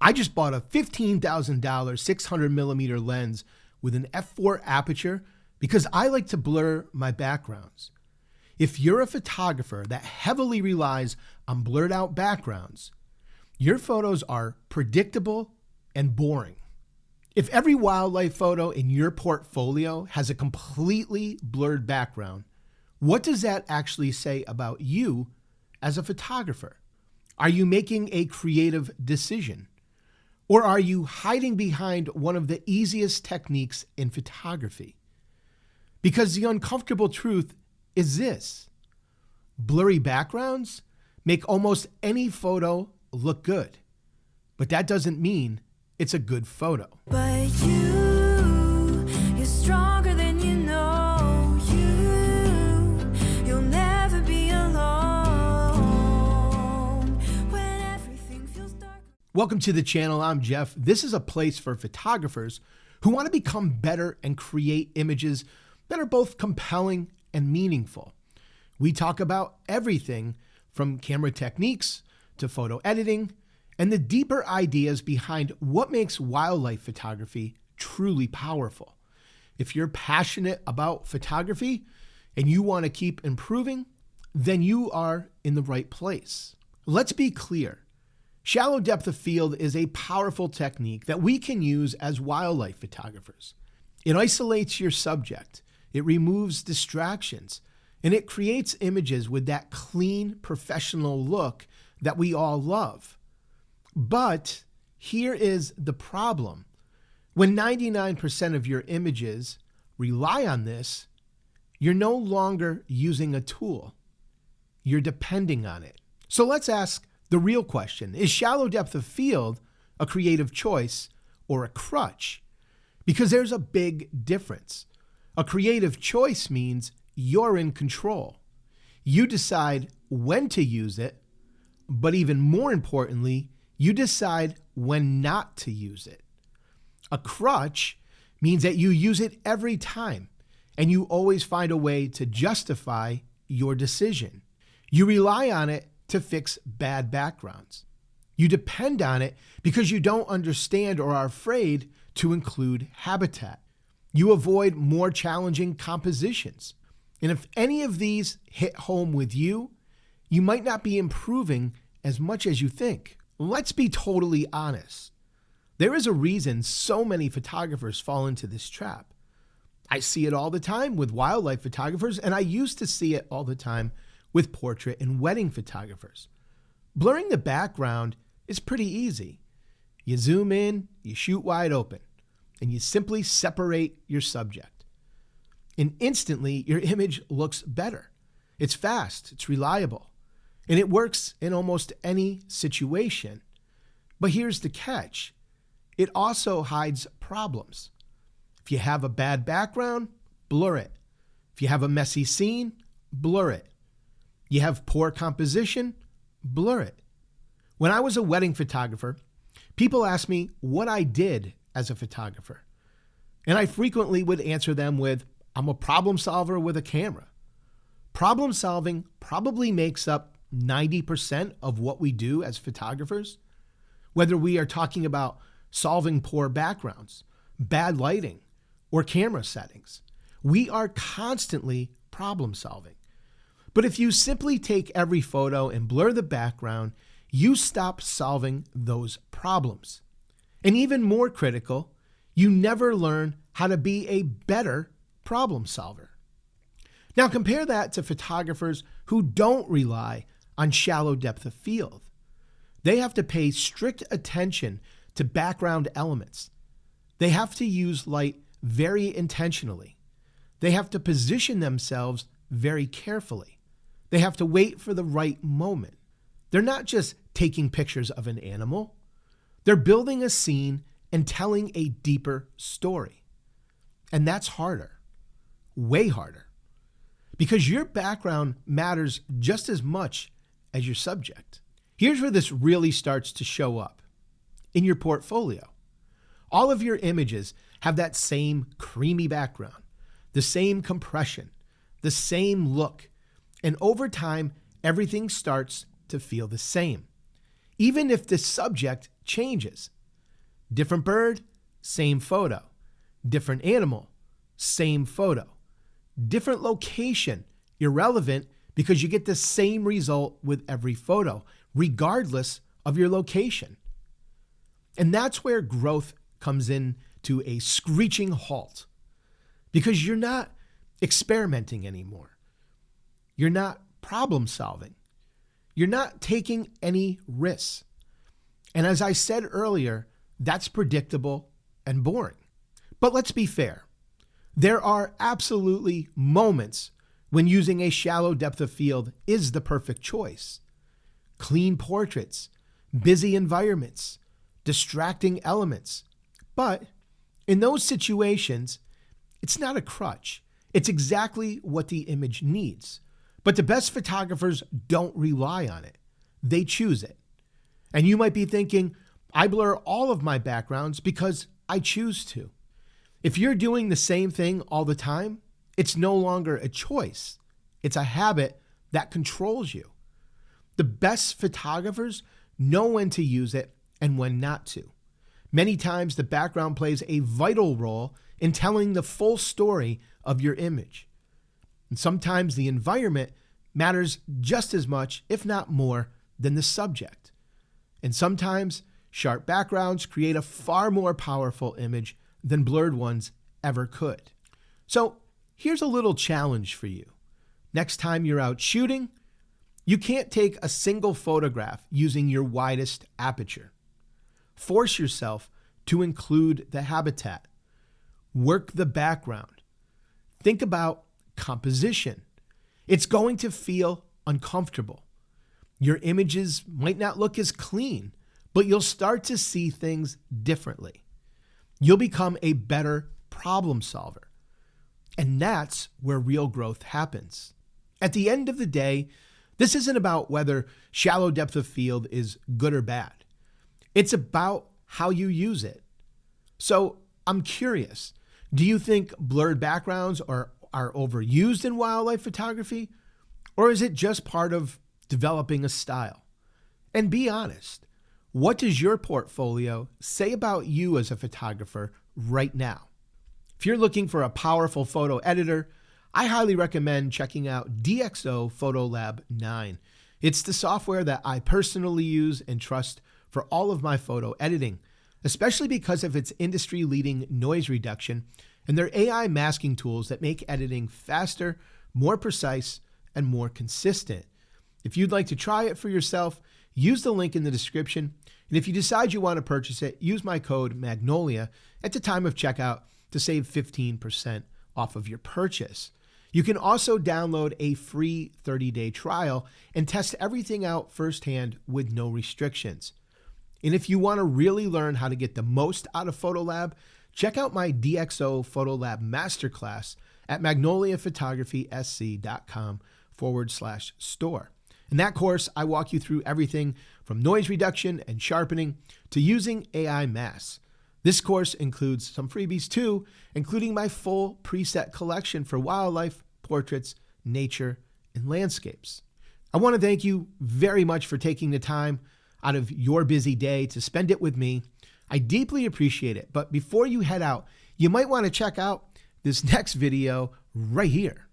I just bought a $15,000 600 millimeter lens with an f4 aperture because I like to blur my backgrounds. If you're a photographer that heavily relies on blurred out backgrounds, your photos are predictable and boring. If every wildlife photo in your portfolio has a completely blurred background, what does that actually say about you as a photographer? Are you making a creative decision? Or are you hiding behind one of the easiest techniques in photography? Because the uncomfortable truth is this: blurry backgrounds make almost any photo look good, but that doesn't mean it's a good photo. But you're stronger than you know. You'll never be alone when everything feels dark. Welcome to the channel. I'm Jeff. This is a place for photographers who want to become better and create images that are both compelling and meaningful. We talk about everything from camera techniques to photo editing and the deeper ideas behind what makes wildlife photography truly powerful. If you're passionate about photography and you want to keep improving, then you are in the right place. Let's be clear. Shallow depth of field is a powerful technique that we can use as wildlife photographers. It isolates your subject, it removes distractions, and it creates images with that clean, professional look that we all love. But here is the problem. When 99% of your images rely on this, you're no longer using a tool. You're depending on it. So let's ask the real question: is shallow depth of field a creative choice or a crutch? Because there's a big difference. A creative choice means you're in control. You decide when to use it, but even more importantly, you decide when not to use it. A crutch means that you use it every time, and you always find a way to justify your decision. You rely on it to fix bad backgrounds. You depend on it because you don't understand or are afraid to include habitat. You avoid more challenging compositions. And if any of these hit home with you, you might not be improving as much as you think. Let's be totally honest. There is a reason so many photographers fall into this trap. I see it all the time with wildlife photographers, and I used to see it all the time with portrait and wedding photographers. Blurring the background is pretty easy. You zoom in, you shoot wide open, and you simply separate your subject. And instantly, your image looks better. It's fast, it's reliable, and it works in almost any situation. But here's the catch. It also hides problems. If you have a bad background, blur it. If you have a messy scene, blur it. You have poor composition, blur it. When I was a wedding photographer, people asked me what I did as a photographer. And I frequently would answer them with, I'm a problem solver with a camera. Problem solving probably makes up 90% of what we do as photographers. Whether we are talking about solving poor backgrounds, bad lighting, or camera settings, we are constantly problem solving. But if you simply take every photo and blur the background, you stop solving those problems. And even more critical, you never learn how to be a better problem solver. Now compare that to photographers who don't rely on shallow depth of field. They have to pay strict attention to background elements. They have to use light very intentionally. They have to position themselves very carefully. They have to wait for the right moment. They're not just taking pictures of an animal. They're building a scene and telling a deeper story. And that's harder, way harder, because your background matters just as much as your subject. Here's where this really starts to show up. In your portfolio, all of your images have that same creamy background, the same compression, the same look, and over time, everything starts to feel the same, even if the subject changes. Different bird, same photo. Different animal, same photo. Different location, irrelevant because you get the same result with every photo, regardless of your location. And that's where growth comes in to a screeching halt, because you're not experimenting anymore. You're not problem solving. You're not taking any risks. And as I said earlier, that's predictable and boring. But let's be fair. There are absolutely moments when using a shallow depth of field is the perfect choice. Clean portraits, busy environments, distracting elements. But in those situations, it's not a crutch. It's exactly what the image needs. But the best photographers don't rely on it. They choose it. And you might be thinking, I blur all of my backgrounds because I choose to. If you're doing the same thing all the time, it's no longer a choice. It's a habit that controls you. The best photographers know when to use it and when not to. Many times the background plays a vital role in telling the full story of your image. And sometimes the environment matters just as much, if not more, than the subject. And sometimes sharp backgrounds create a far more powerful image than blurred ones ever could. So here's a little challenge for you. Next time you're out shooting, you can't take a single photograph using your widest aperture. Force yourself to include the habitat. Work the background. Think about composition. It's going to feel uncomfortable. Your images might not look as clean, but you'll start to see things differently. You'll become a better problem solver. And that's where real growth happens. At the end of the day, this isn't about whether shallow depth of field is good or bad. It's about how you use it. So I'm curious, do you think blurred backgrounds are overused in wildlife photography? Or is it just part of developing a style? And be honest, what does your portfolio say about you as a photographer right now? If you're looking for a powerful photo editor, I highly recommend checking out DxO Photolab 9. It's the software that I personally use and trust for all of my photo editing, especially because of its industry-leading noise reduction and their AI masking tools that make editing faster, more precise, and more consistent. If you'd like to try it for yourself, use the link in the description. And if you decide you want to purchase it, use my code MAGNOLIA at the time of checkout to save 15% off of your purchase. You can also download a free 30-day trial and test everything out firsthand with no restrictions. And if you want to really learn how to get the most out of Photolab, check out my DxO Photolab Masterclass at magnoliaphotographysc.com/store. In that course, I walk you through everything from noise reduction and sharpening to using AI masks. This course includes some freebies too, including my full preset collection for wildlife, portraits, nature, and landscapes. I want to thank you very much for taking the time out of your busy day to spend it with me. I deeply appreciate it. But before you head out, you might want to check out this next video right here.